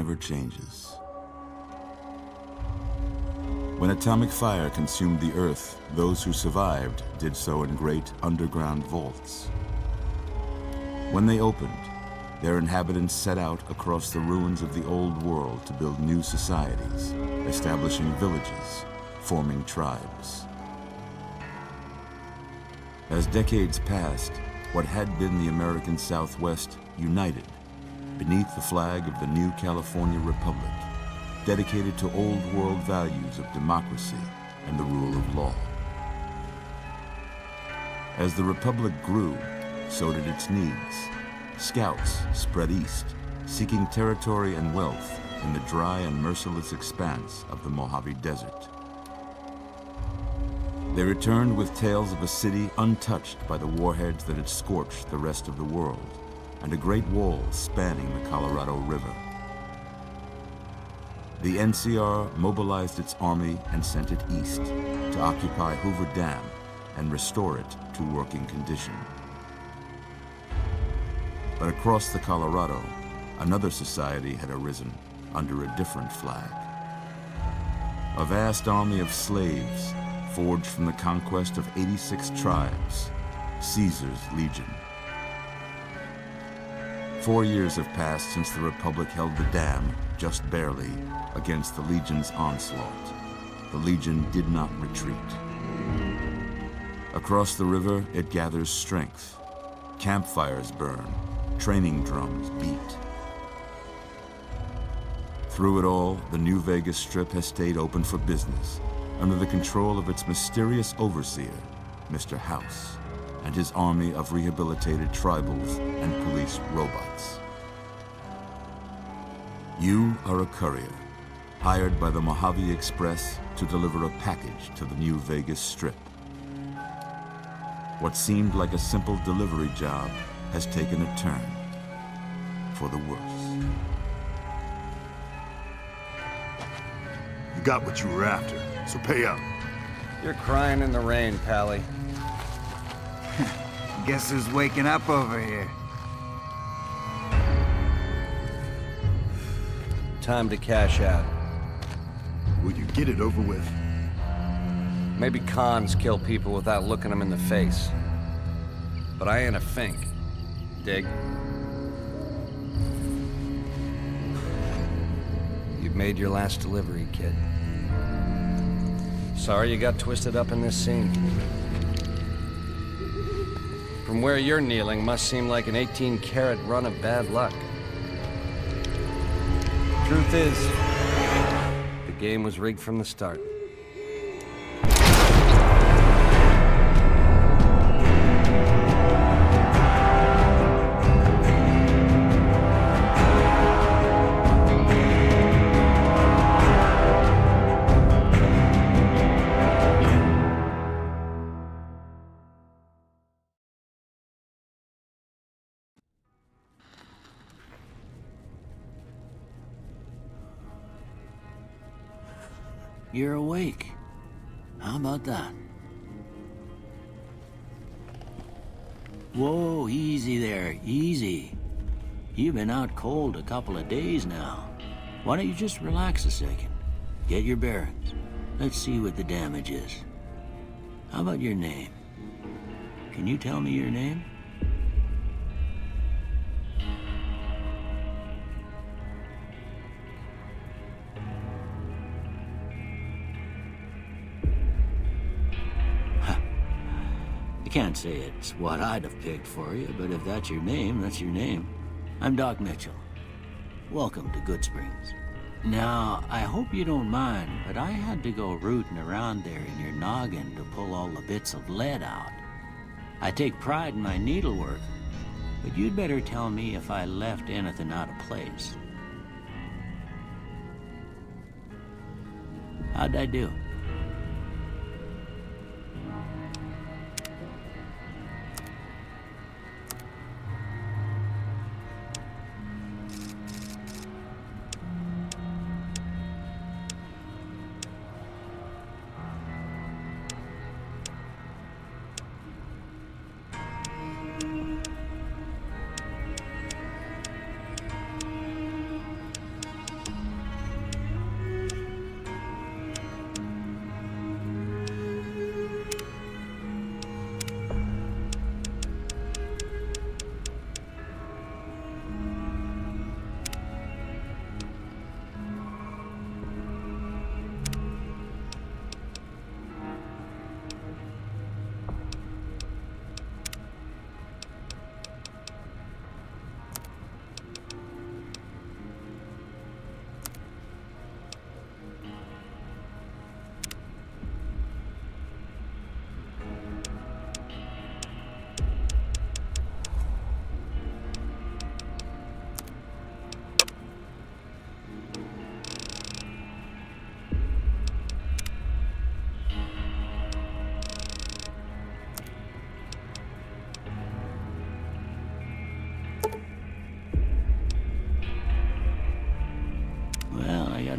never changes. When atomic fire consumed the Earth, those who survived did so in great underground vaults. When they opened, their inhabitants set out across the ruins of the old world to build new societies, establishing villages, forming tribes. As decades passed, what had been the American Southwest united beneath the flag of the new California Republic, dedicated to old world values of democracy and the rule of law. As the Republic grew, so did its needs. Scouts spread east, seeking territory and wealth in the dry and merciless expanse of the Mojave Desert. They returned with tales of a city untouched by the warheads that had scorched the rest of the world, and a great wall spanning the Colorado River. The NCR mobilized its army and sent it east to occupy Hoover Dam and restore it to working condition. But across the Colorado, another society had arisen under a different flag. A vast army of slaves forged from the conquest of 86 tribes, Caesar's Legion. 4 years have passed since the Republic held the dam, just barely, against the Legion's onslaught. The Legion did not retreat. Across the river, it gathers strength. Campfires burn, training drums beat. Through it all, the New Vegas Strip has stayed open for business, under the control of its mysterious overseer, Mr. House, and his army of rehabilitated tribals and police robots. You are a courier, hired by the Mojave Express to deliver a package to the New Vegas Strip. What seemed like a simple delivery job has taken a turn for the worse. You got what you were after, so pay up. You're crying in the rain, Pally. Guess who's waking up over here? Time to cash out. Will you get it over with? Maybe cons kill people without looking them in the face. But I ain't a fink. Dig? You've made your last delivery, kid. Sorry you got twisted up in this scene. From where you're kneeling must seem like an 18-carat run of bad luck. Truth is, the game was rigged from the start. You're awake. How about that? Whoa, easy there, easy. You've been out cold a couple of days now. Why don't you just relax a second? Get your bearings. Let's see what the damage is. How about your name? Can you tell me your name? Can't say it's what I'd have picked for you, but if that's your name, that's your name. I'm Doc Mitchell. Welcome to Goodsprings. Now, I hope you don't mind, but I had to go rooting around there in your noggin to pull all the bits of lead out. I take pride in my needlework, but you'd better tell me if I left anything out of place. How'd I do?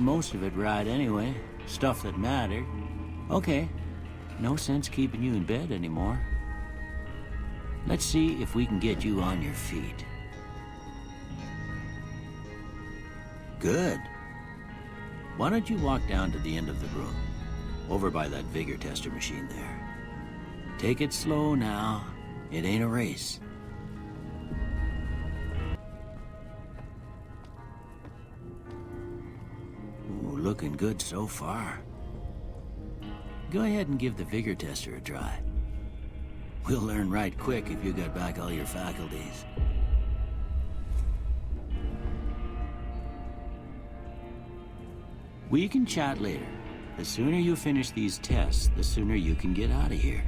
most of it right anyway. Stuff that mattered. Okay, no sense keeping you in bed anymore. Let's see if we can get you on your feet. Good. Why don't you walk down to the end of the room, over by that vigor tester machine there. Take it slow now. It ain't a race. Ooh, looking good so far. Go ahead and give the vigor tester a try. We'll learn right quick if you got back all your faculties. We can chat later. The sooner you finish these tests, the sooner you can get out of here.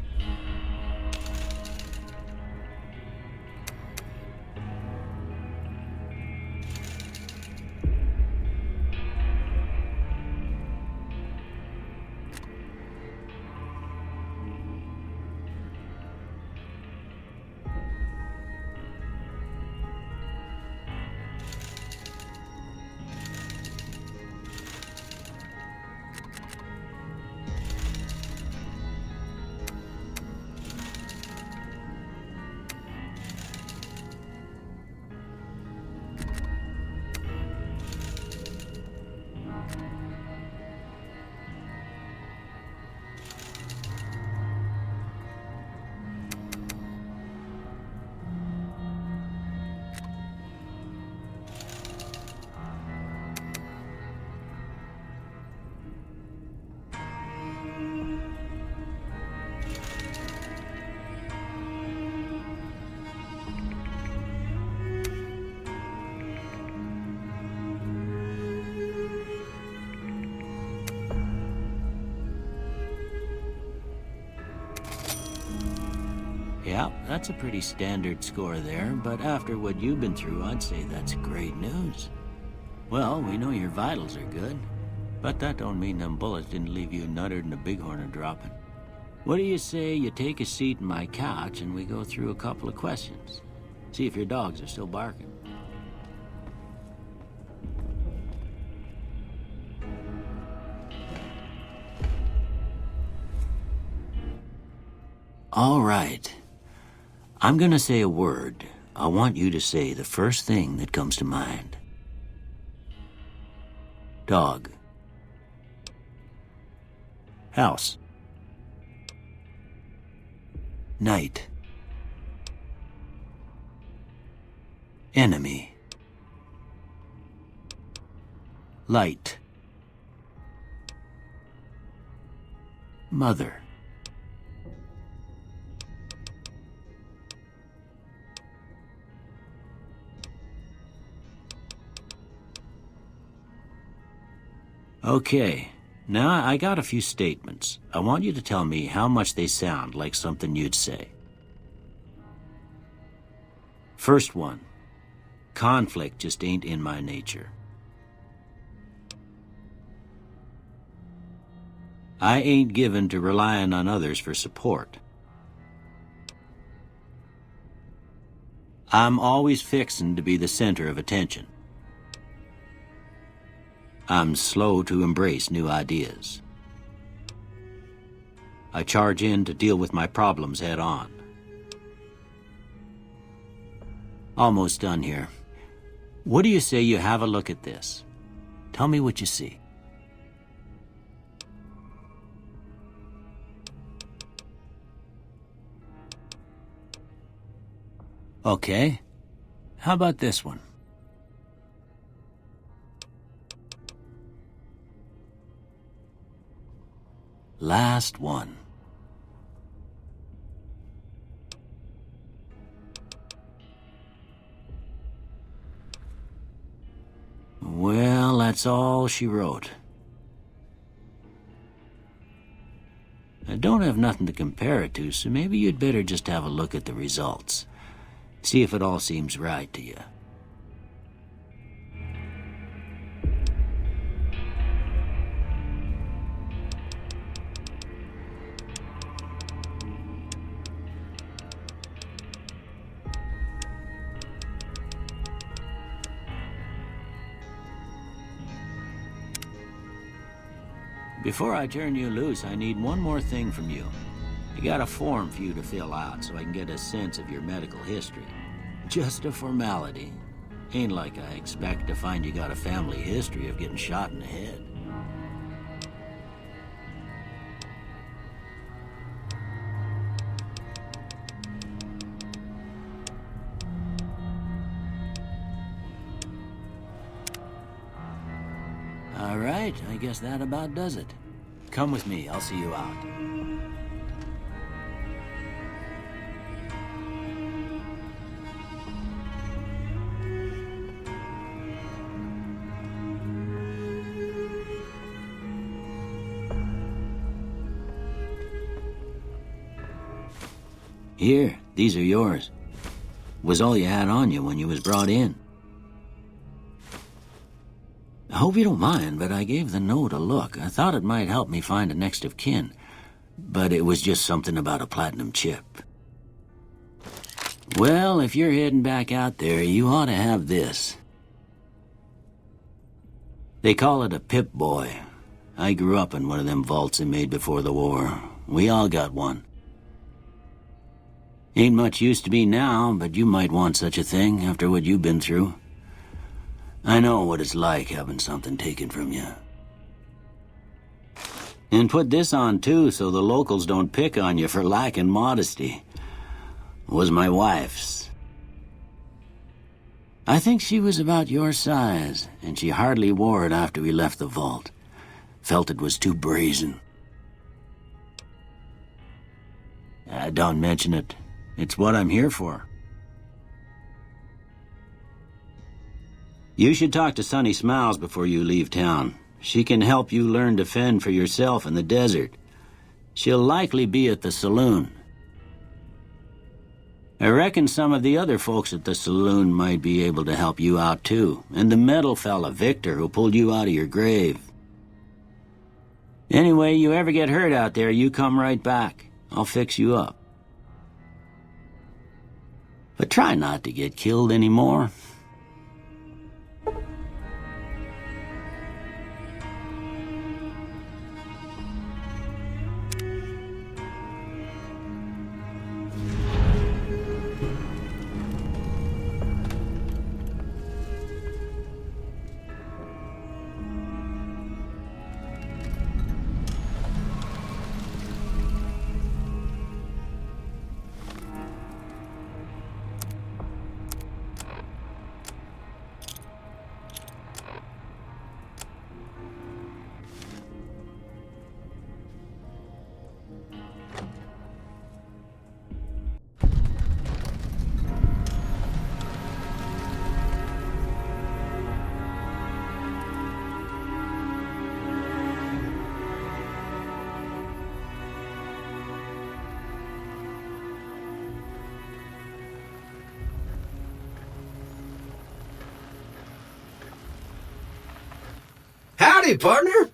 Yeah, that's a pretty standard score there, but after what you've been through, I'd say that's great news. Well, we know your vitals are good, but that don't mean them bullets didn't leave you nuttered and a bighorn a dropping. What do you say you take a seat in my couch and we go through a couple of questions? See if your dogs are still barking. All right. I'm gonna say a word. I want you to say the first thing that comes to mind. Dog. House. Night. Enemy. Light. Mother. Okay, now I got a few statements. I want you to tell me how much they sound like something you'd say. First one, conflict just ain't in my nature. I ain't given to relying on others for support. I'm always fixin' to be the center of attention. I'm slow to embrace new ideas. I charge in to deal with my problems head on. Almost done here. What do you say you have a look at this? Tell me what you see. Okay. How about this one? Last one. Well, that's all she wrote. I don't have nothing to compare it to, so maybe you'd better just have a look at the results. See if it all seems right to you. Before I turn you loose, I need one more thing from you. I got a form for you to fill out so I can get a sense of your medical history. Just a formality. Ain't like I expect to find you got a family history of getting shot in the head. All right, I guess that about does it. Come with me, I'll see you out. Here, these are yours. Was all you had on you when you was brought in. I hope you don't mind, but I gave the note a look. I thought it might help me find a next of kin, but it was just something about a platinum chip. Well, if you're heading back out there, you ought to have this. They call it a Pip-Boy. I grew up in one of them vaults they made before the war. We all got one. Ain't much use to me now, but you might want such a thing after what you've been through. I know what it's like having something taken from you. And put this on too, so the locals don't pick on you for lacking modesty. It was my wife's. I think she was about your size, and she hardly wore it after we left the vault. Felt it was too brazen. Don't mention it. It's what I'm here for. You should talk to Sunny Smiles before you leave town. She can help you learn to fend for yourself in the desert. She'll likely be at the saloon. I reckon some of the other folks at the saloon might be able to help you out too, and the metal fella, Victor, who pulled you out of your grave. Anyway, you ever get hurt out there, you come right back. I'll fix you up. But try not to get killed anymore. Howdy, partner.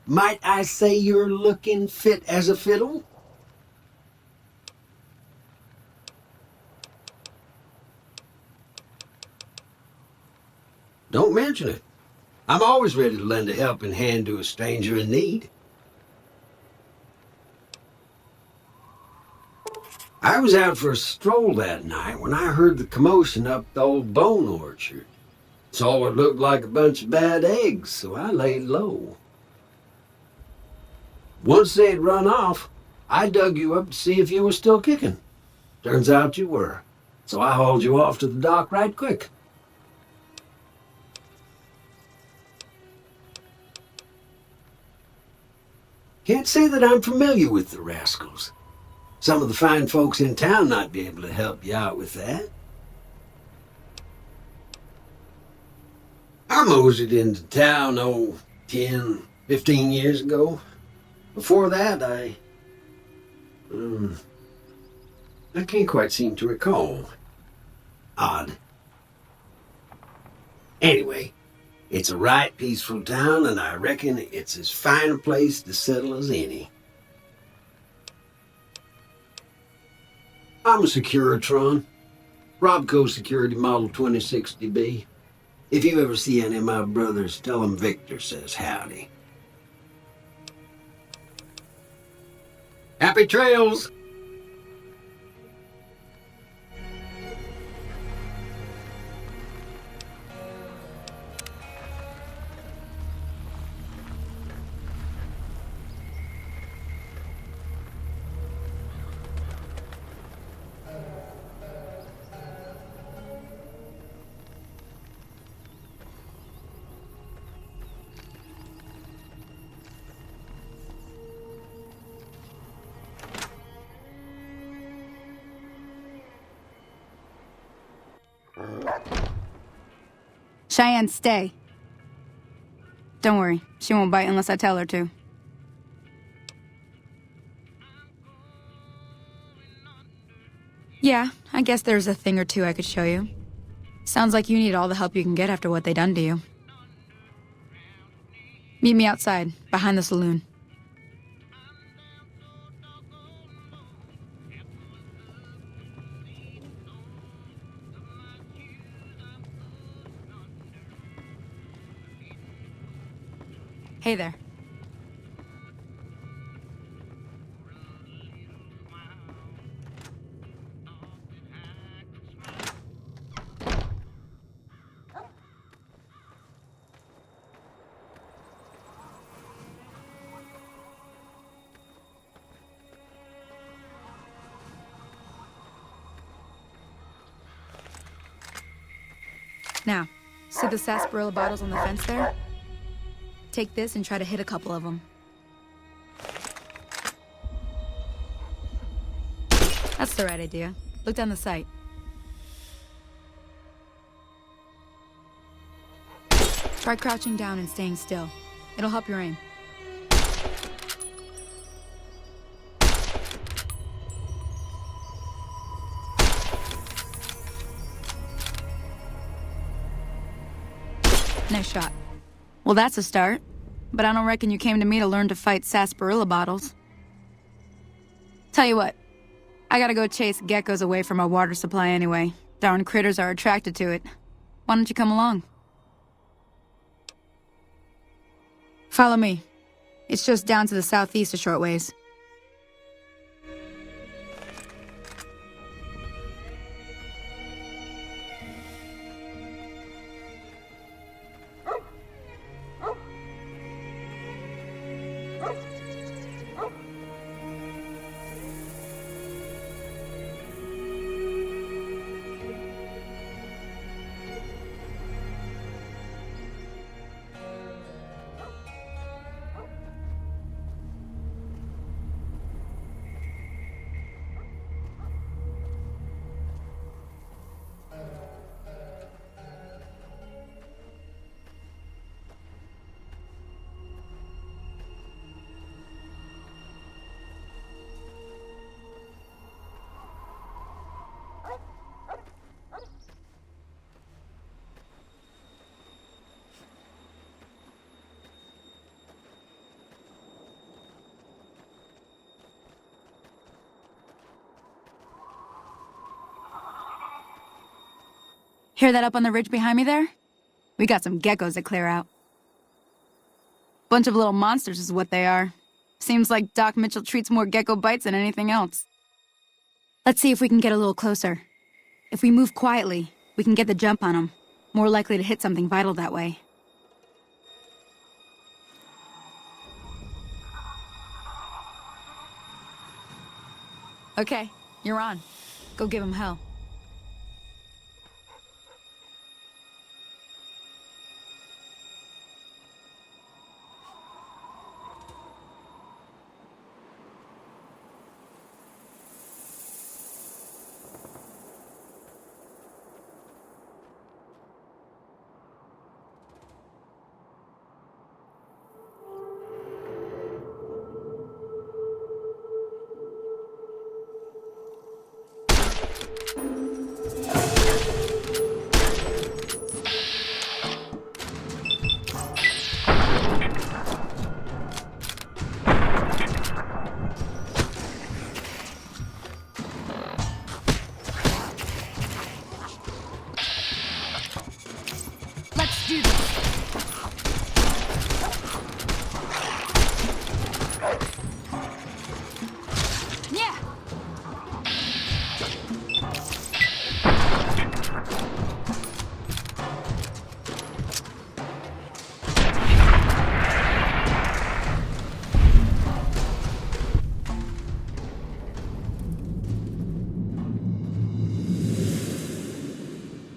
Might I say you're looking fit as a fiddle? Don't mention it. I'm always ready to lend a helping hand to a stranger in need. I was out for a stroll that night when I heard the commotion up the old bone orchard. Saw what looked like a bunch of bad eggs, so I laid low. Once they'd run off, I dug you up to see if you were still kicking. Turns out you were, so I hauled you off to the dock right quick. Can't say that I'm familiar with the rascals. Some of the fine folks in town might be able to help you out with that. I moseyed into town, 10, 15 years ago. Before that, I can't quite seem to recall. Odd. Anyway, it's a right peaceful town, and I reckon it's as fine a place to settle as any. I'm a Securitron. Robco Security Model 2060B. If you ever see any of my brothers, tell them Victor says howdy. Happy trails! Cheyenne, stay. Don't worry, she won't bite unless I tell her to. Yeah, I guess there's a thing or two I could show you. Sounds like you need all the help you can get after what they done to you. Meet me outside, behind the saloon. Hey there. Now, see the sarsaparilla bottles on the fence there? Take this and try to hit a couple of them. That's the right idea. Look down the sight. Try crouching down and staying still. It'll help your aim. Nice shot. Well, that's a start. But I don't reckon you came to me to learn to fight sarsaparilla bottles. Tell you what, I gotta go chase geckos away from our water supply anyway. Darn critters are attracted to it. Why don't you come along? Follow me. It's just down to the southeast a short ways. Hear that up on the ridge behind me there? We got some geckos to clear out. Bunch of little monsters is what they are. Seems like Doc Mitchell treats more gecko bites than anything else. Let's see if we can get a little closer. If we move quietly, we can get the jump on them. More likely to hit something vital that way. Okay, you're on. Go give them hell.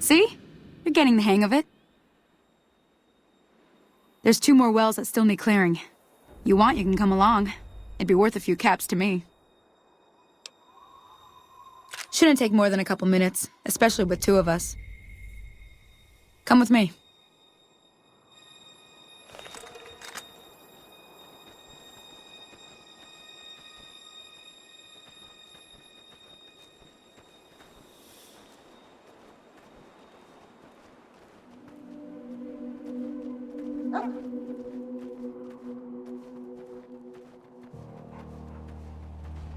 See? You're getting the hang of it. There's 2 more wells that still need clearing. You want, you can come along. It'd be worth a few caps to me. Shouldn't take more than a couple minutes, especially with 2 of us. Come with me.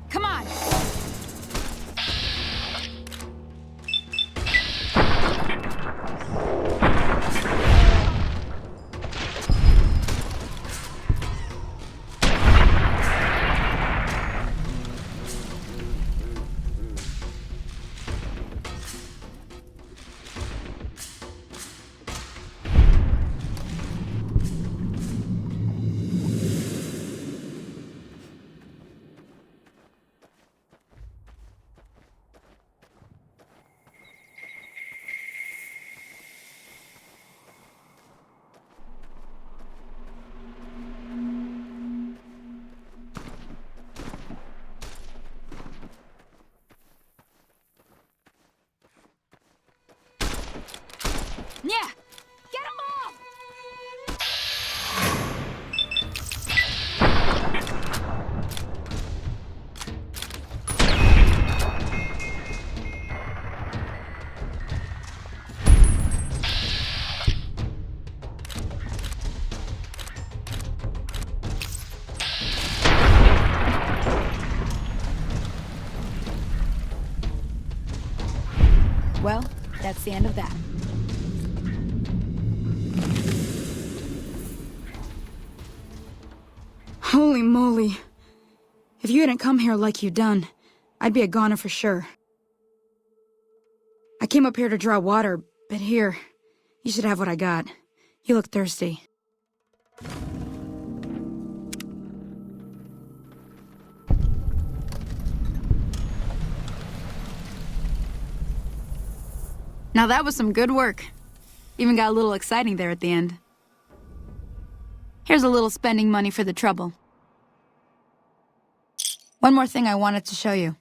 Come on! Yeah! Get 'em all! Well, that's the end of that. Holy moly. If you hadn't come here like you done, I'd be a goner for sure. I came up here to draw water, but here, you should have what I got. You look thirsty. Now that was some good work. Even got a little exciting there at the end. Here's a little spending money for the trouble. One more thing I wanted to show you.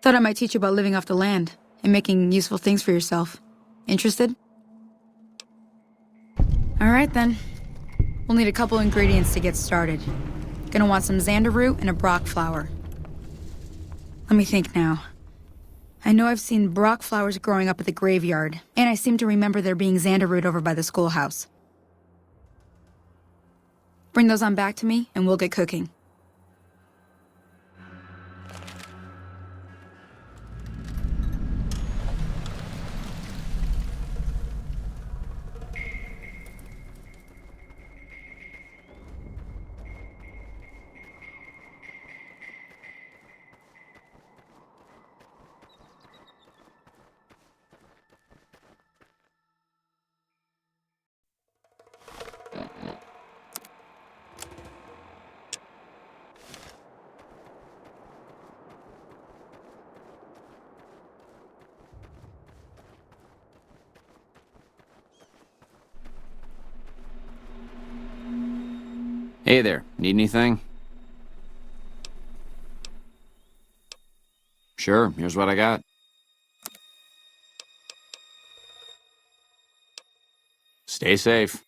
Thought I might teach you about living off the land and making useful things for yourself. Interested? Alright then. We'll need a couple ingredients to get started. Gonna want some xander root and a brock flower. Let me think now. I know I've seen brock flowers growing up at the graveyard, and I seem to remember there being xander root over by the schoolhouse. Bring those on back to me, and we'll get cooking. Hey there, need anything? Sure, here's what I got. Stay safe.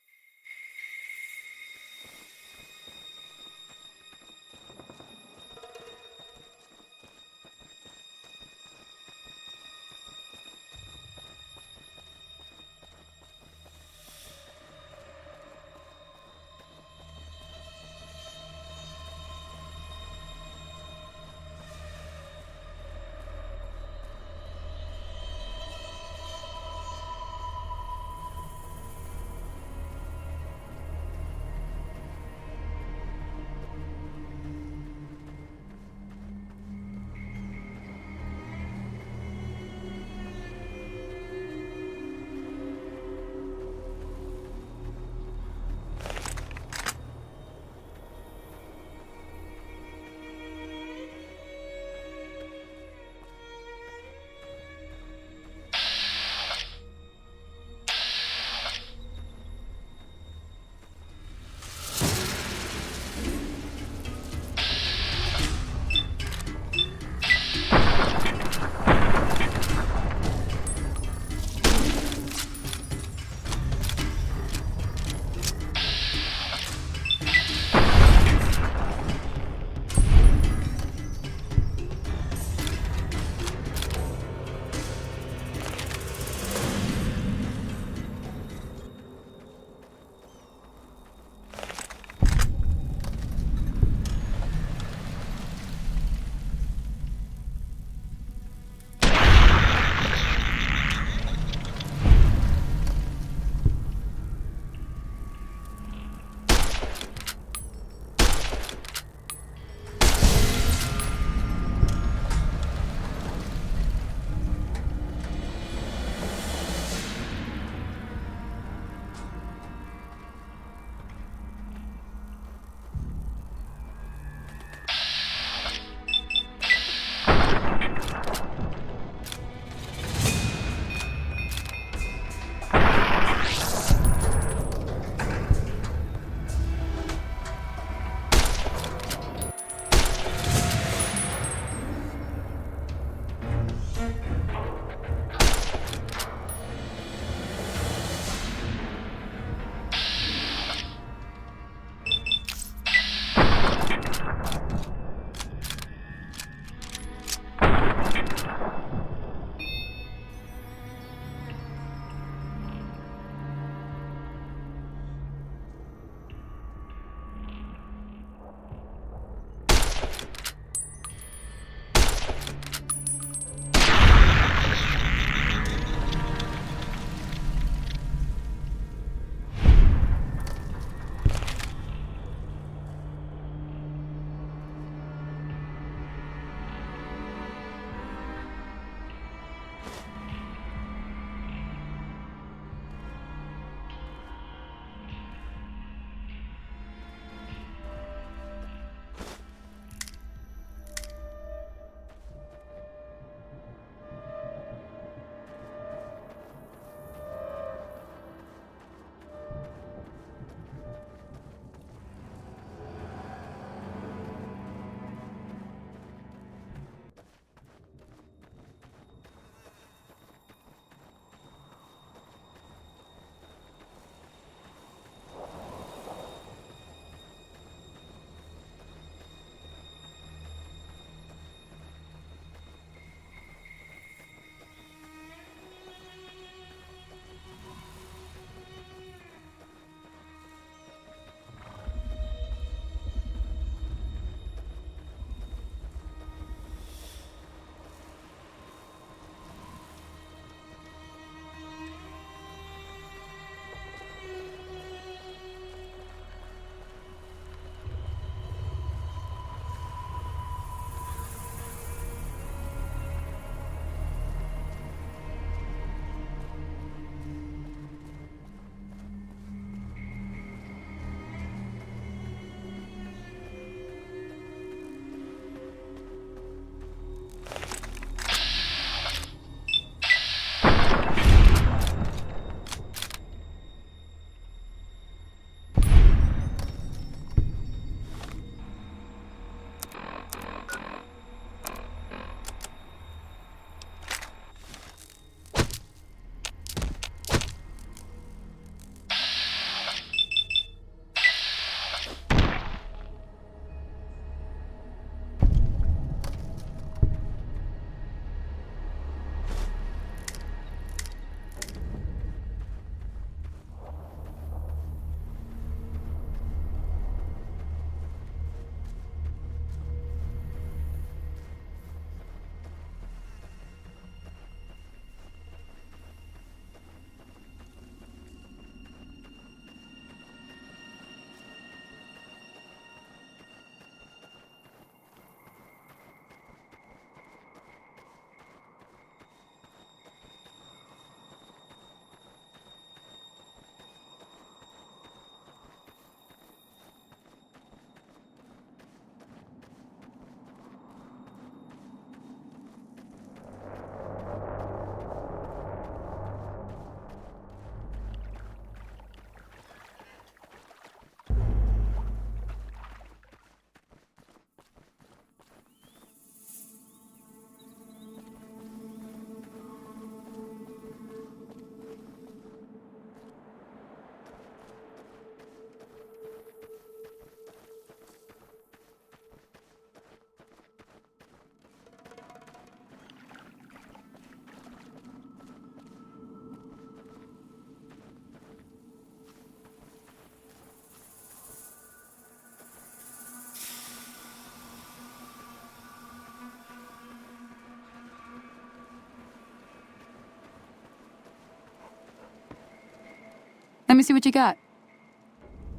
Let me see what you got.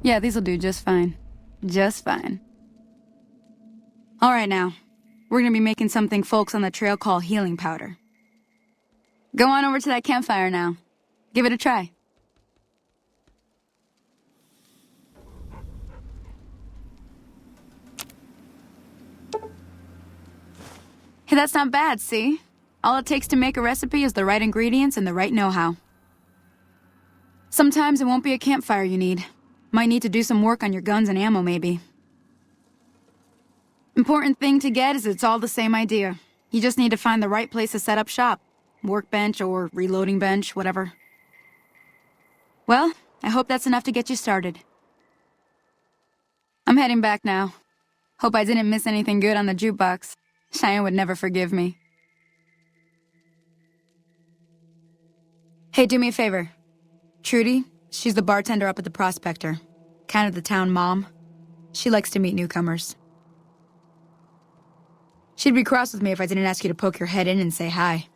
Yeah, these'll do just fine. Just fine. All right now. We're gonna be making something folks on the trail call healing powder. Go on over to that campfire now. Give it a try. Hey, that's not bad, see? All it takes to make a recipe is the right ingredients and the right know-how. Sometimes it won't be a campfire you need. Might need to do some work on your guns and ammo, maybe. Important thing to get is it's all the same idea. You just need to find the right place to set up shop. Workbench or reloading bench, whatever. Well, I hope that's enough to get you started. I'm heading back now. Hope I didn't miss anything good on the jukebox. Cheyenne would never forgive me. Hey, do me a favor. Trudy, she's the bartender up at the Prospector. Kind of the town mom. She likes to meet newcomers. She'd be cross with me if I didn't ask you to poke your head in and say hi.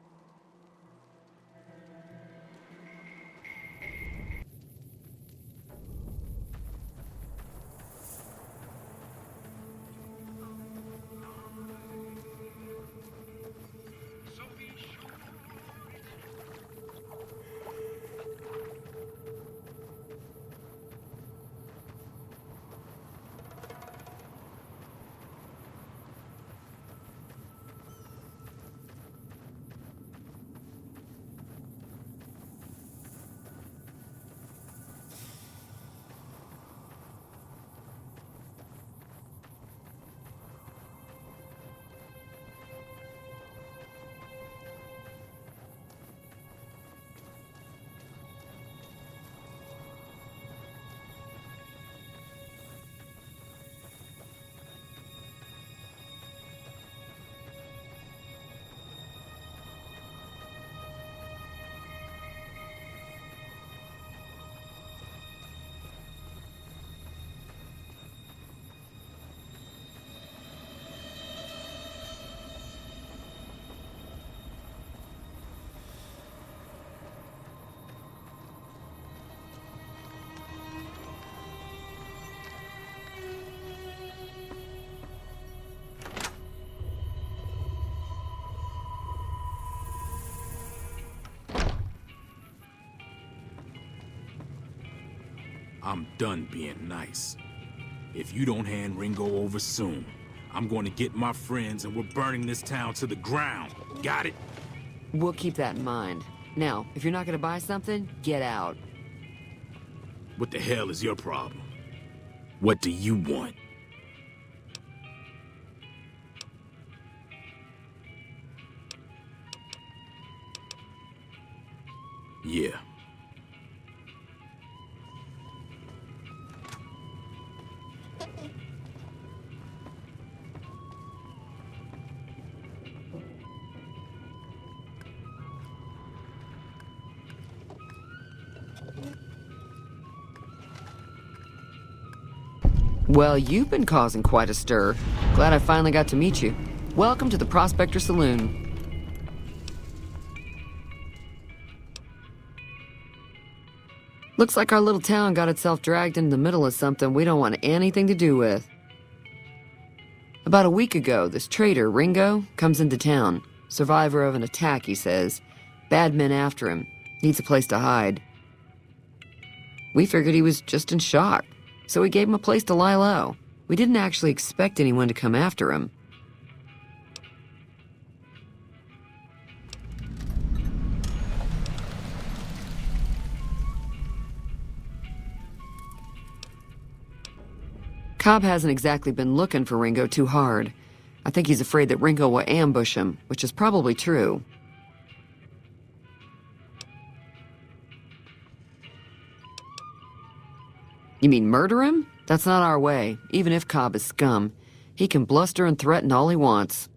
I'm done being nice. If you don't hand Ringo over soon, I'm going to get my friends and we're burning this town to the ground. Got it? We'll keep that in mind. Now, if you're not gonna buy something, get out. What the hell is your problem? What do you want? Yeah. Well, you've been causing quite a stir. Glad I finally got to meet you. Welcome to the Prospector Saloon. Looks like our little town got itself dragged into the middle of something we don't want anything to do with. About a week ago, this traitor, Ringo, comes into town. Survivor of an attack, he says. Bad men after him. Needs a place to hide. We figured he was just in shock, so we gave him a place to lie low. We didn't actually expect anyone to come after him. Cobb hasn't exactly been looking for Ringo too hard. I think he's afraid that Ringo will ambush him, which is probably true. You mean murder him? That's not our way, even if Cobb is scum. He can bluster and threaten all he wants.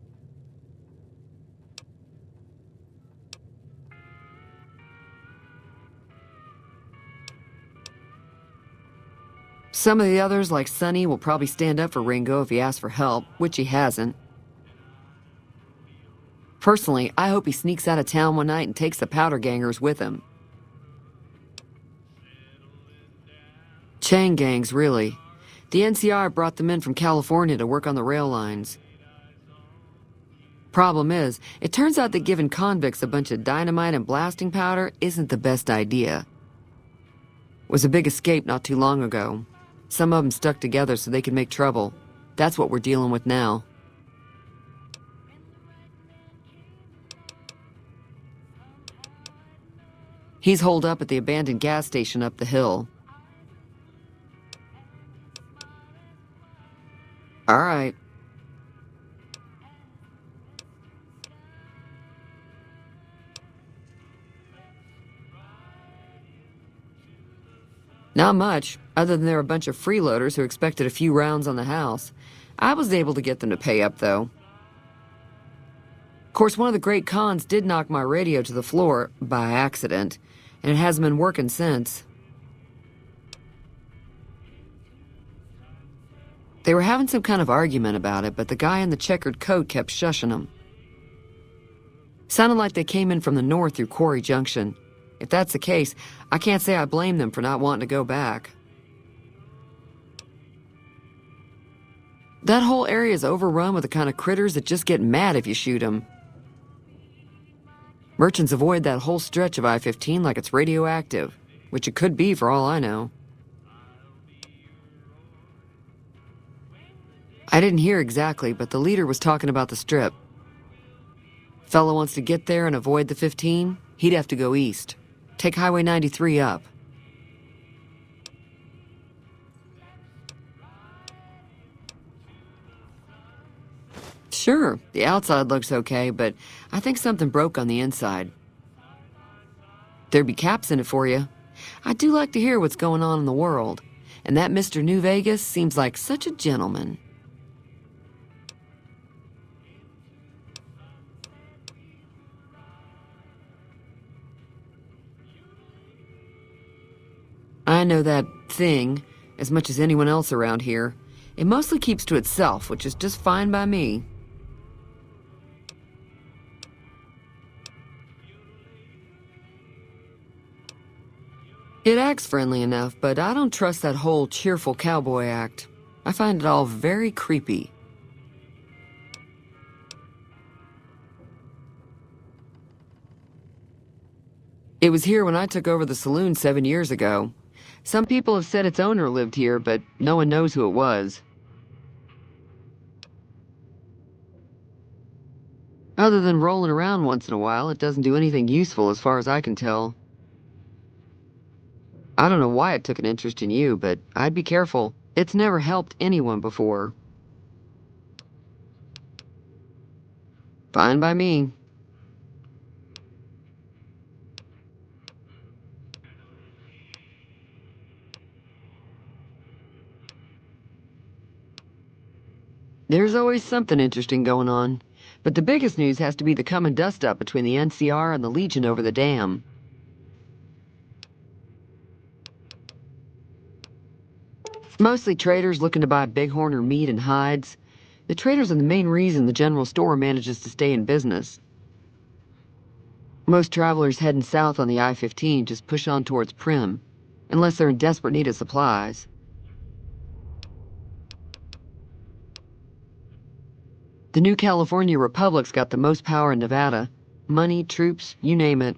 Some of the others, like Sonny, will probably stand up for Ringo if he asks for help, which he hasn't. Personally, I hope he sneaks out of town one night and takes the powder gangers with him. Chain gangs, really. The NCR brought them in from California to work on the rail lines. Problem is, it turns out that giving convicts a bunch of dynamite and blasting powder isn't the best idea. Was a big escape not too long ago. Some of them stuck together so they could make trouble. That's what we're dealing with now. He's holed up at the abandoned gas station up the hill. All right. Not much, other than there were a bunch of freeloaders who expected a few rounds on the house. I was able to get them to pay up, though. Of course, one of the great cons did knock my radio to the floor, by accident, and it hasn't been working since. They were having some kind of argument about it, but the guy in the checkered coat kept shushing them. Sounded like they came in from the north through Quarry Junction. If that's the case, I can't say I blame them for not wanting to go back. That whole area is overrun with the kind of critters that just get mad if you shoot them. Merchants avoid that whole stretch of I-15 like it's radioactive, which it could be for all I know. I didn't hear exactly, but the leader was talking about the strip. Fellow wants to get there and avoid the 15, he'd have to go east. Take Highway 93 up. Sure, the outside looks okay, but I think something broke on the inside. There'd be caps in it for you. I do like to hear what's going on in the world, and that Mr. New Vegas seems like such a gentleman. I know that thing as much as anyone else around here. It mostly keeps to itself, which is just fine by me. It acts friendly enough, but I don't trust that whole cheerful cowboy act. I find it all very creepy. It was here when I took over the saloon 7 years ago. Some people have said its owner lived here, but no one knows who it was. Other than rolling around once in a while, it doesn't do anything useful as far as I can tell. I don't know why it took an interest in you, but I'd be careful. It's never helped anyone before. Fine by me. There's always something interesting going on, but the biggest news has to be the coming dust-up between the NCR and the Legion over the dam. Mostly traders looking to buy bighorn or meat and hides. The traders are the main reason the general store manages to stay in business. Most travelers heading south on the I-15 just push on towards Prim, unless they're in desperate need of supplies. The new California Republic's got the most power in Nevada. Money, troops, you name it.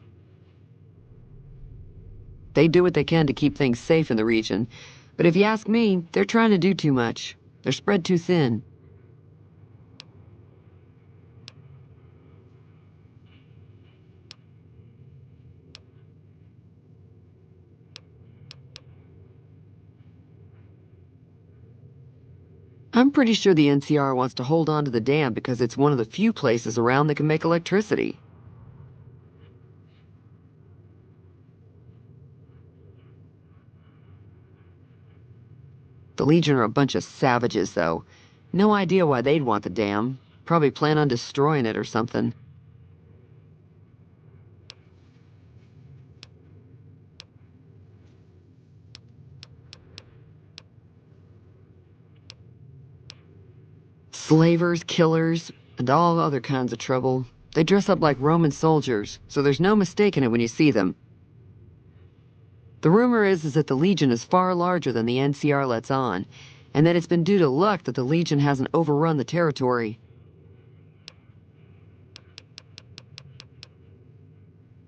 They do what they can to keep things safe in the region, but if you ask me, they're trying to do too much. They're spread too thin. I'm pretty sure the NCR wants to hold on to the dam because it's one of the few places around that can make electricity. The Legion are a bunch of savages, though. No idea why they'd want the dam. Probably plan on destroying it or something. Slavers, killers, and all other kinds of trouble. They dress up like Roman soldiers, so there's no mistaking it when you see them. The rumor is that the Legion is far larger than the NCR lets on, and that it's been due to luck that the Legion hasn't overrun the territory.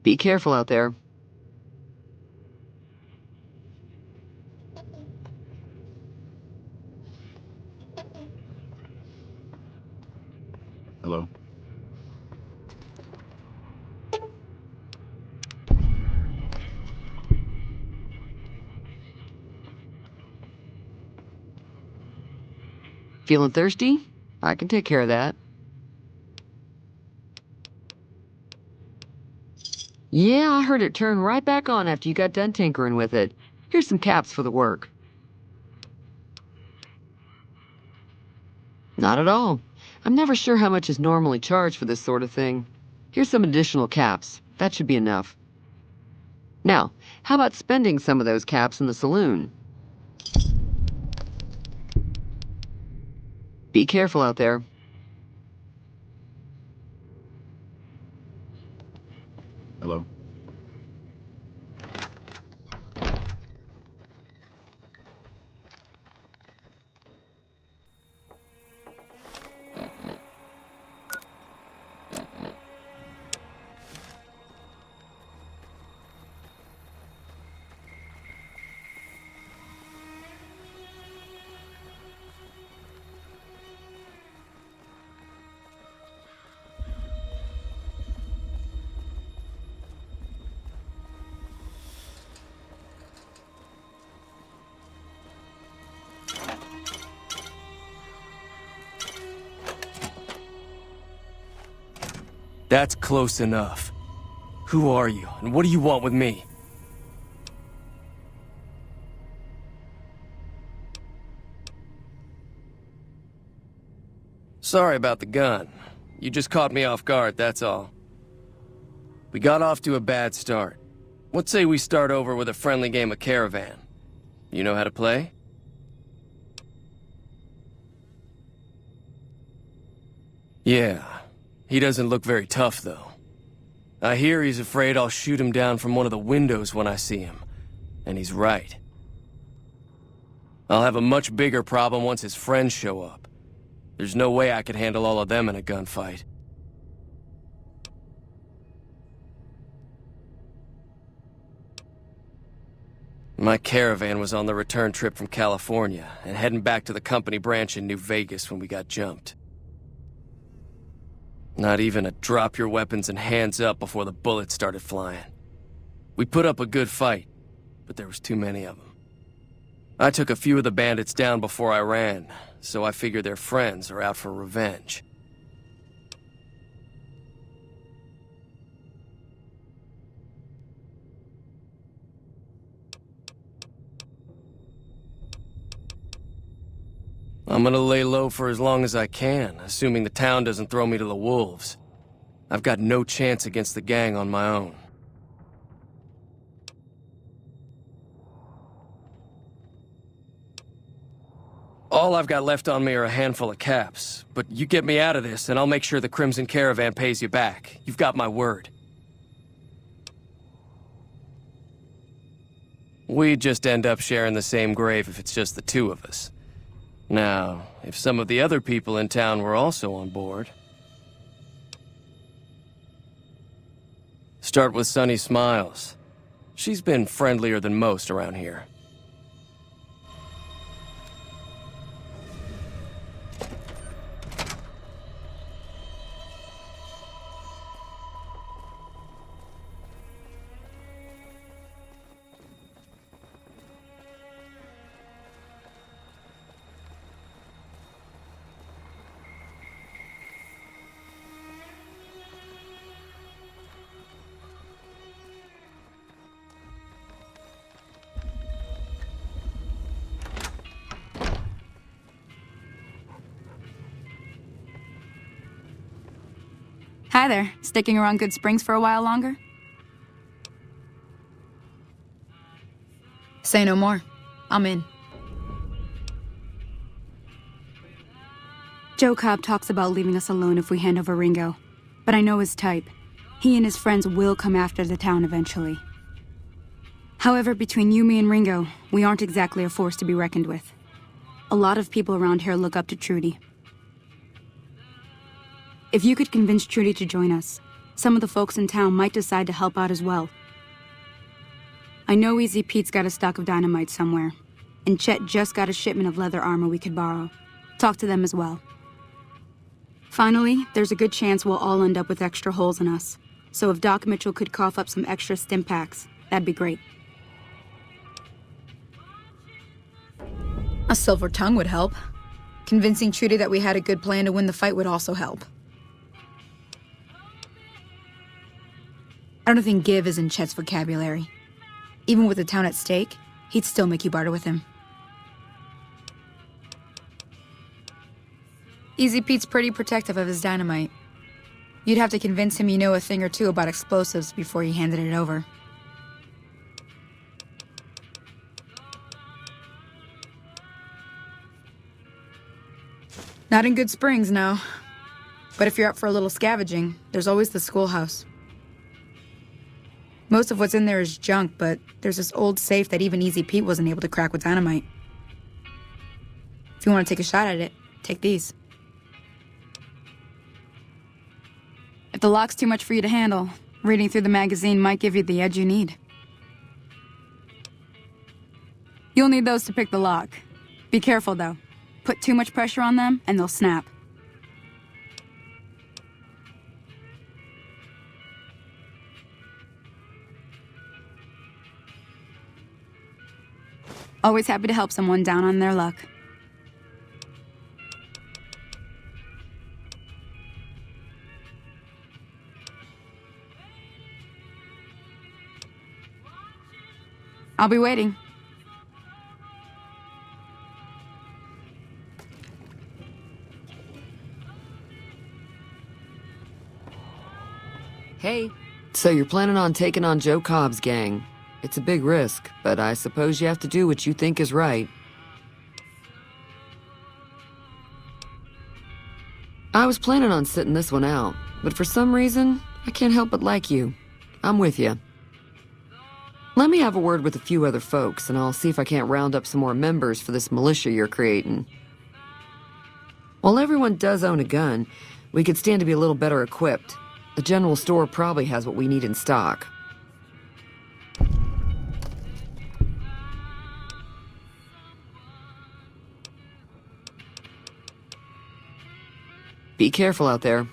Be careful out there. Hello? Feeling thirsty? I can take care of that. Yeah, I heard it turn right back on after you got done tinkering with it. Here's some caps for the work. Not at all. I'm never sure how much is normally charged for this sort of thing. Here's some additional caps. That should be enough. Now, how about spending some of those caps in the saloon? Be careful out there. Hello? That's close enough. Who are you, and what do you want with me? Sorry about the gun. You just caught me off guard, that's all. We got off to a bad start. Let's say we start over with a friendly game of Caravan. You know how to play? Yeah. He doesn't look very tough, though. I hear he's afraid I'll shoot him down from one of the windows when I see him. And he's right. I'll have a much bigger problem once his friends show up. There's no way I could handle all of them in a gunfight. My caravan was on the return trip from California and heading back to the company branch in New Vegas when we got jumped. Not even a drop your weapons and hands up before the bullets started flying. We put up a good fight, but there was too many of them. I took a few of the bandits down before I ran, so I figure their friends are out for revenge. I'm gonna lay low for as long as I can, assuming the town doesn't throw me to the wolves. I've got no chance against the gang on my own. All I've got left on me are a handful of caps, but you get me out of this and I'll make sure the Crimson Caravan pays you back. You've got my word. We'd just end up sharing the same grave if it's just the two of us. Now, if some of the other people in town were also on board... Start with Sunny Smiles. She's been friendlier than most around here. Hi there. Sticking around Goodsprings for a while longer? Say no more. I'm in. Joe Cobb talks about leaving us alone if we hand over Ringo. But I know his type. He and his friends will come after the town eventually. However, between you, me, and Ringo, we aren't exactly a force to be reckoned with. A lot of people around here look up to Trudy. If you could convince Trudy to join us, some of the folks in town might decide to help out as well. I know Easy Pete's got a stock of dynamite somewhere, and Chet just got a shipment of leather armor we could borrow. Talk to them as well. Finally, there's a good chance we'll all end up with extra holes in us. So if Doc Mitchell could cough up some extra stim packs, that'd be great. A silver tongue would help. Convincing Trudy that we had a good plan to win the fight would also help. I don't think give is in Chet's vocabulary. Even with the town at stake, he'd still make you barter with him. Easy Pete's pretty protective of his dynamite. You'd have to convince him you know a thing or two about explosives before you handed it over. Not in Goodsprings, no. But if you're up for a little scavenging, there's always the schoolhouse. Most of what's in there is junk, but there's this old safe that even Easy Pete wasn't able to crack with dynamite. If you want to take a shot at it, take these. If the lock's too much for you to handle, reading through the magazine might give you the edge you need. You'll need those to pick the lock. Be careful, though. Put too much pressure on them, and they'll snap. Always happy to help someone down on their luck. I'll be waiting. Hey. So you're planning on taking on Joe Cobb's gang. It's a big risk, but I suppose you have to do what you think is right. I was planning on sitting this one out, but for some reason, I can't help but like you. I'm with you. Let me have a word with a few other folks, and I'll see if I can't round up some more members for this militia you're creating. While everyone does own a gun, we could stand to be a little better equipped. The general store probably has what we need in stock. Be careful out there.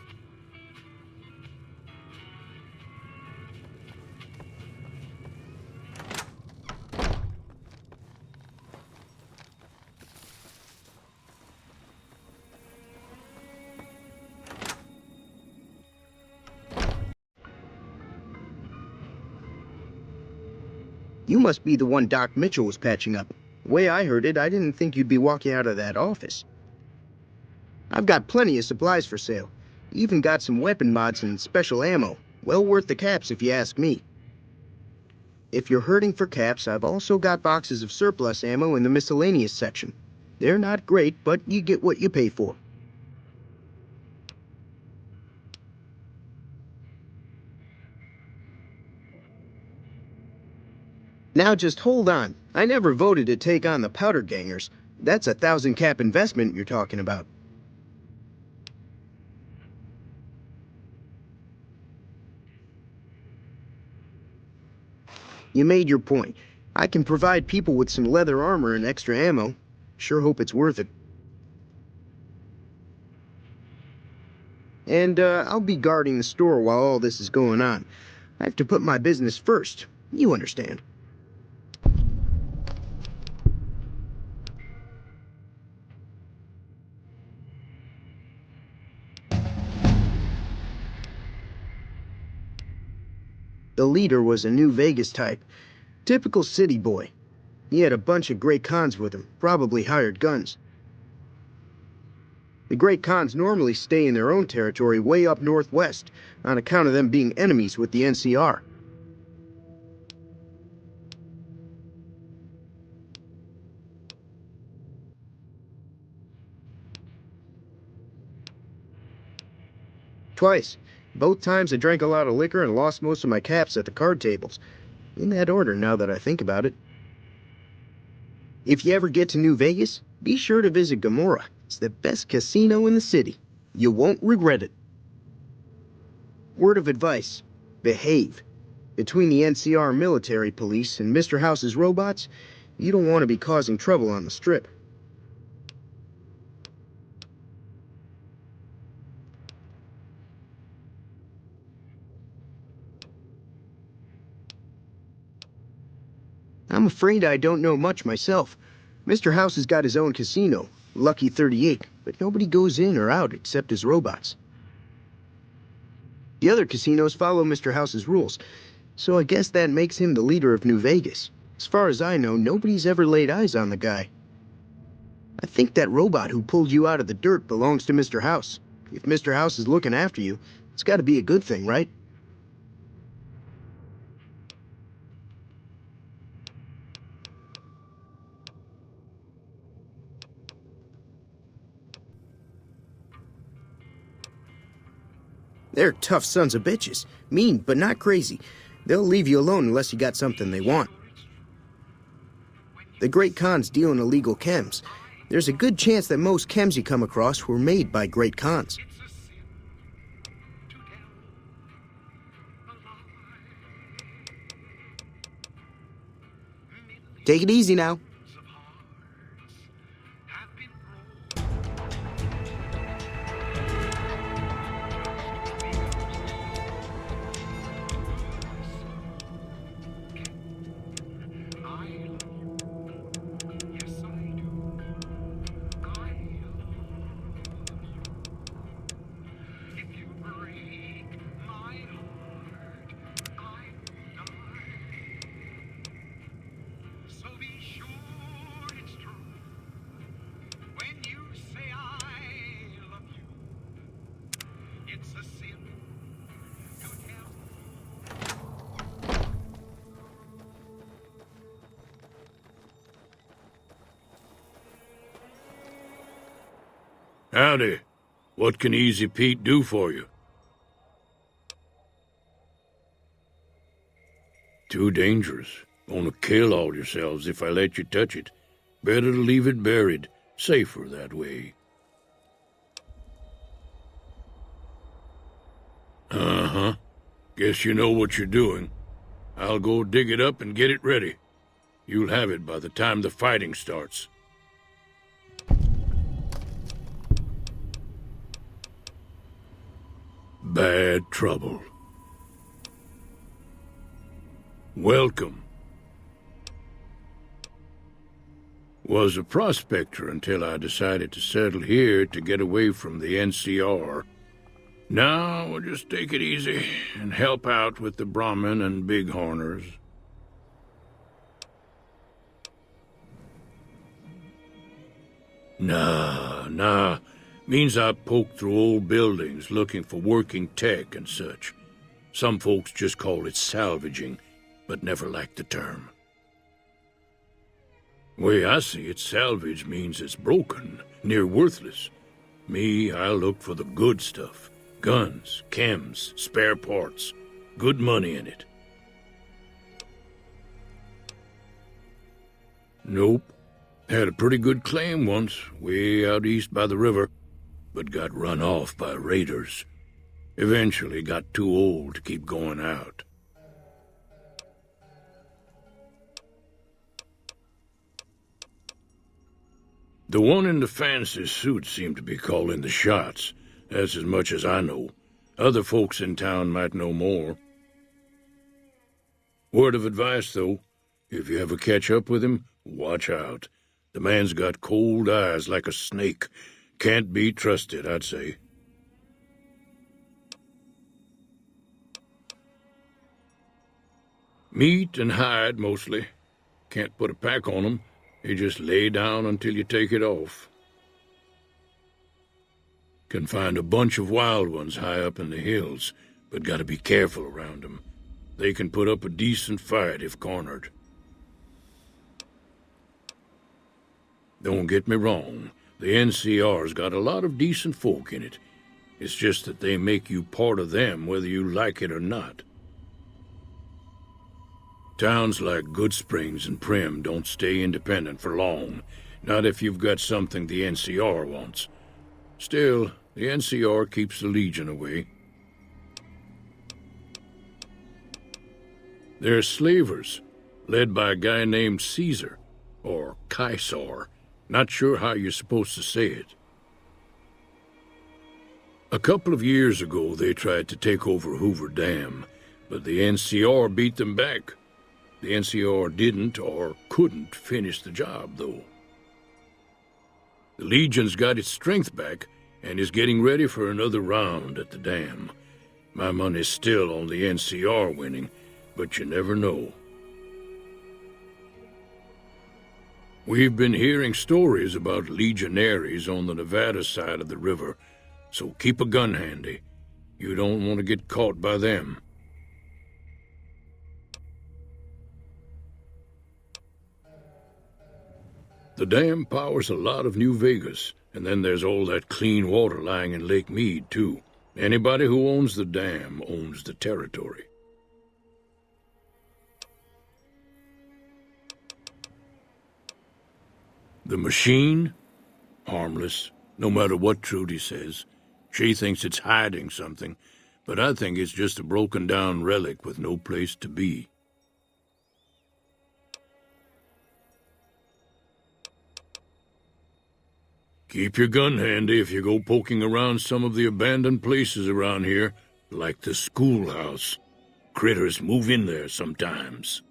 You must be the one Doc Mitchell was patching up. The way I heard it, I didn't think you'd be walking out of that office. I've got plenty of supplies for sale. Even got some weapon mods and special ammo. Well worth the caps if you ask me. If you're hurting for caps, I've also got boxes of surplus ammo in the miscellaneous section. They're not great, but you get what you pay for. Now just hold on. I never voted to take on the powder gangers. That's a 1,000 cap investment you're talking about. You made your point. I can provide people with some leather armor and extra ammo. Sure hope it's worth it. And I'll be guarding the store while all this is going on. I have to put my business first. You understand. The leader was a New Vegas type. Typical city boy. He had a bunch of Great Khans with him, probably hired guns. The Great Khans normally stay in their own territory way up northwest, on account of them being enemies with the NCR. Twice. Both times I drank a lot of liquor and lost most of my caps at the card tables. In that order, now that I think about it. If you ever get to New Vegas, be sure to visit Gomorrah. It's the best casino in the city. You won't regret it. Word of advice: behave. Between the NCR military police and Mr. House's robots, you don't want to be causing trouble on the Strip. I'm afraid I don't know much myself. Mr. House has got his own casino, Lucky 38, but nobody goes in or out except his robots. The other casinos follow Mr. House's rules, so I guess that makes him the leader of New Vegas. As far as I know, nobody's ever laid eyes on the guy. I think that robot who pulled you out of the dirt belongs to Mr. House. If Mr. House is looking after you, it's got to be a good thing, right? They're tough sons of bitches. Mean, but not crazy. They'll leave you alone unless you got something they want. The great cons deal in illegal chems. There's a good chance that most chems you come across were made by great cons. Take it easy now. Howdy. What can Easy Pete do for you? Too dangerous. Gonna kill all yourselves if I let you touch it. Better to leave it buried. Safer that way. Uh-huh. Guess you know what you're doing. I'll go dig it up and get it ready. You'll have it by the time the fighting starts. Bad trouble. Welcome. Was a prospector until I decided to settle here to get away from the NCR. Now we'll just take it easy and help out with the Brahmin and Bighorners. Nah. Means I poke through old buildings looking for working tech and such. Some folks just call it salvaging, but never liked the term. Way I see it, salvage means it's broken, near worthless. Me, I look for the good stuff. Guns, chems, spare parts. Good money in it. Nope. Had a pretty good claim once, way out east by the river, but got run off by raiders. Eventually got too old to keep going out. The one in the fancy suit seemed to be calling the shots. That's as much as I know. Other folks in town might know more. Word of advice, though, if you ever catch up with him, watch out. The man's got cold eyes like a snake. Can't be trusted, I'd say. Meat and hide, mostly. Can't put a pack on 'em. You just lay down until you take it off. Can find a bunch of wild ones high up in the hills, but gotta be careful around 'em. They can put up a decent fight if cornered. Don't get me wrong. The NCR's got a lot of decent folk in it. It's just that they make you part of them whether you like it or not. Towns like Goodsprings and Prim don't stay independent for long. Not if you've got something the NCR wants. Still, the NCR keeps the Legion away. They're slavers, led by a guy named Caesar, or Caesar. Not sure how you're supposed to say it. A couple of years ago, they tried to take over Hoover Dam, but the NCR beat them back. The NCR didn't or couldn't finish the job, though. The Legion's got its strength back and is getting ready for another round at the dam. My money's still on the NCR winning, but you never know. We've been hearing stories about legionaries on the Nevada side of the river, so keep a gun handy. You don't want to get caught by them. The dam powers a lot of New Vegas, and then there's all that clean water lying in Lake Mead, too. Anybody who owns the dam owns the territory. The machine? Harmless, no matter what Trudy says. She thinks it's hiding something, but I think it's just a broken-down relic with no place to be. Keep your gun handy if you go poking around some of the abandoned places around here, like the schoolhouse. Critters move in there sometimes.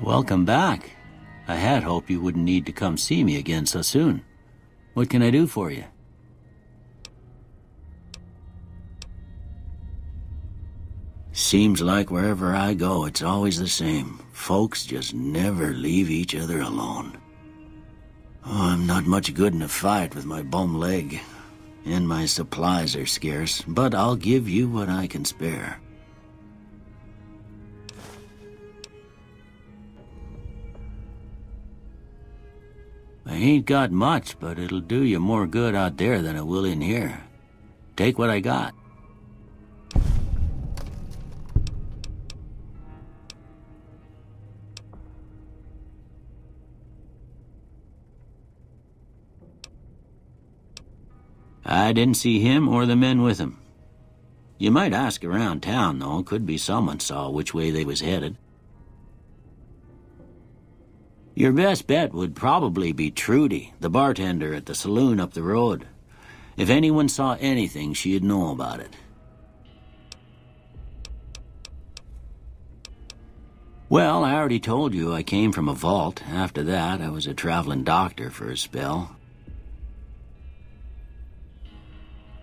Welcome back. I had hoped you wouldn't need to come see me again so soon. What can I do for you? Seems like wherever I go, it's always the same. Folks just never leave each other alone. Oh, I'm not much good in a fight with my bum leg, and my supplies are scarce, but I'll give you what I can spare. I ain't got much, but it'll do you more good out there than it will in here. Take what I got. I didn't see him or the men with him. You might ask around town, though. Could be someone saw which way they was headed. Your best bet would probably be Trudy, the bartender at the saloon up the road. If anyone saw anything, she'd know about it. Well, I already told you I came from a vault. After that, I was a traveling doctor for a spell.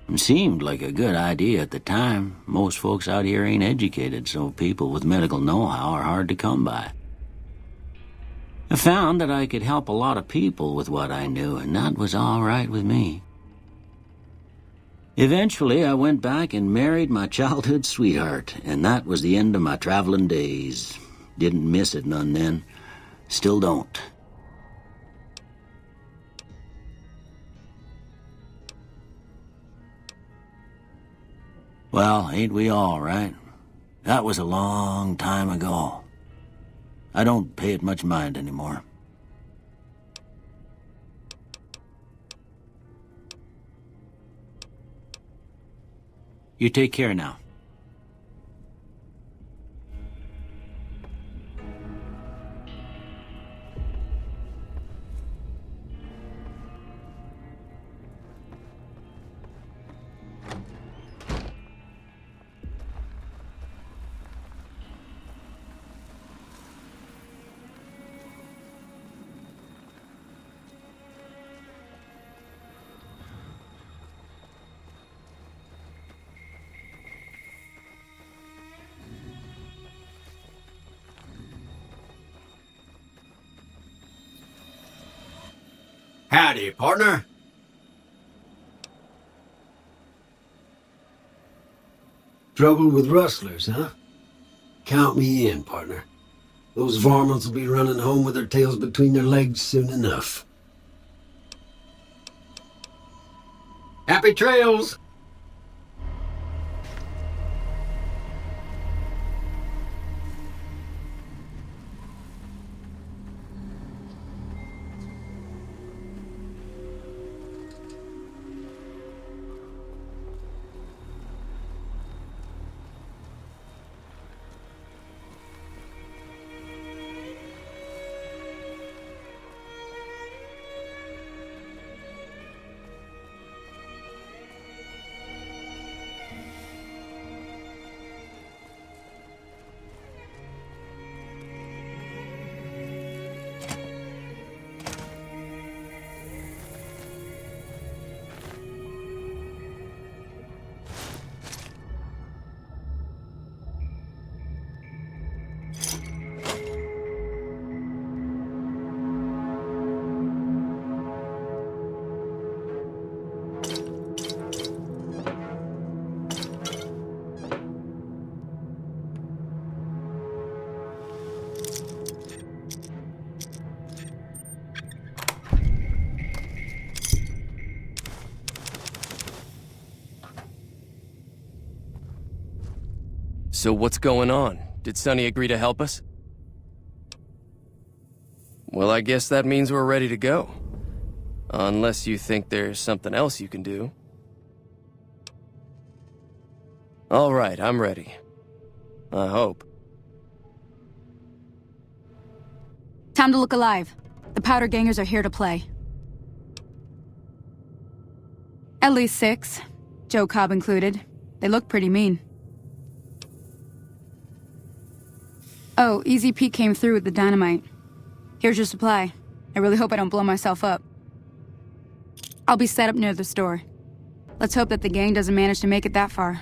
It seemed like a good idea at the time. Most folks out here ain't educated, so people with medical know-how are hard to come by. I found that I could help a lot of people with what I knew, and that was all right with me. Eventually, I went back and married my childhood sweetheart, and that was the end of my traveling days. Didn't miss it none then. Still don't. Well, ain't we all, right? That was a long time ago. I don't pay it much mind anymore. You take care now. Howdy, partner. Trouble with rustlers, huh? Count me in, partner. Those varmints will be running home with their tails between their legs soon enough. Happy trails! So what's going on? Did Sonny agree to help us? Well, I guess that means we're ready to go. Unless you think there's something else you can do. All right, I'm ready. I hope. Time to look alive. The powder gangers are here to play. At least 6, Joe Cobb included. They look pretty mean. Oh, Easy Pete came through with the dynamite. Here's your supply. I really hope I don't blow myself up. I'll be set up near the store. Let's hope that the gang doesn't manage to make it that far.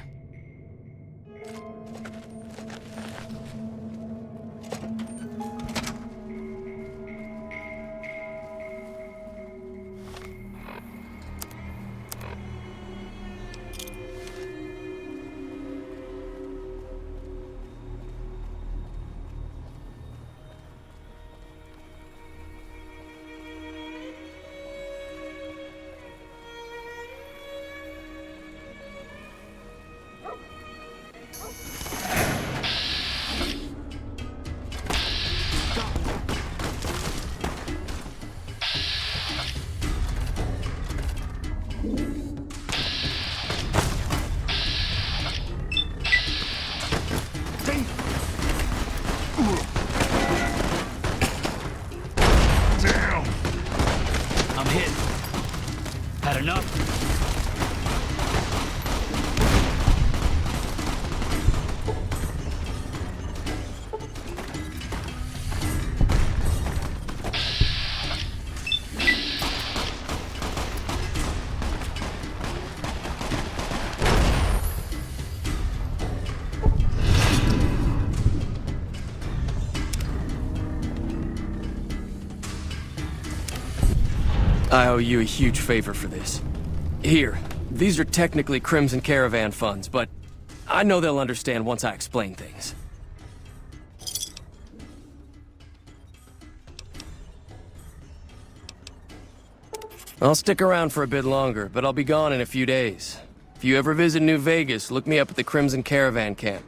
I owe you a huge favor for this. Here, these are technically Crimson Caravan funds, but I know they'll understand once I explain things. I'll stick around for a bit longer, but I'll be gone in a few days. If you ever visit New Vegas, look me up at the Crimson Caravan camp.